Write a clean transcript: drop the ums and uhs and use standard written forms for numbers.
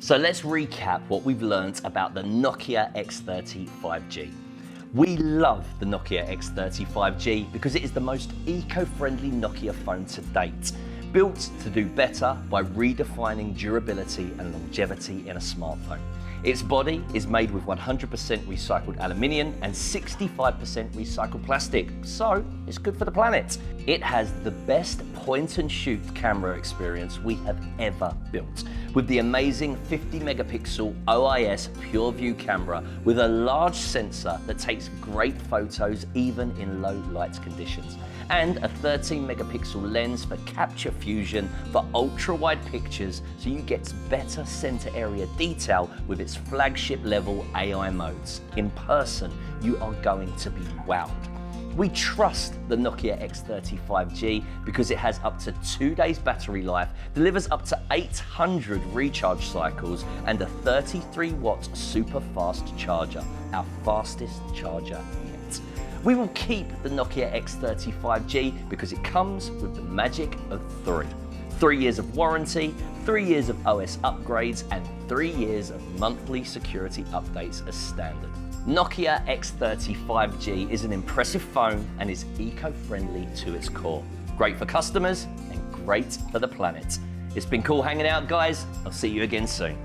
So let's recap what we've learned about the Nokia X30 5G. We love the Nokia X30 5G because it is the most eco-friendly Nokia phone to date, built to do better by redefining durability and longevity in a smartphone. Its body is made with 100% recycled aluminium and 65% recycled plastic, so it's good for the planet. It has the best point-and-shoot camera experience we have ever built, with the amazing 50 megapixel OIS PureView camera with a large sensor that takes great photos even in low light conditions, and a 13 megapixel lens for capture fusion for ultra-wide pictures, so you get better center area detail with its flagship level AI modes. In person, you are going to be wowed. We trust the Nokia X30 5G because it has up to 2 days battery life, delivers up to 800 recharge cycles, and a 33-watt super fast charger, our fastest charger yet. We will keep the Nokia X30 5G because it comes with the magic of 3. 3 years of warranty, 3 years of OS upgrades, and 3 years of monthly security updates as standard. Nokia X30 5G is an impressive phone and is eco-friendly to its core. Great for customers and great for the planet. It's been cool hanging out, guys. I'll see you again soon.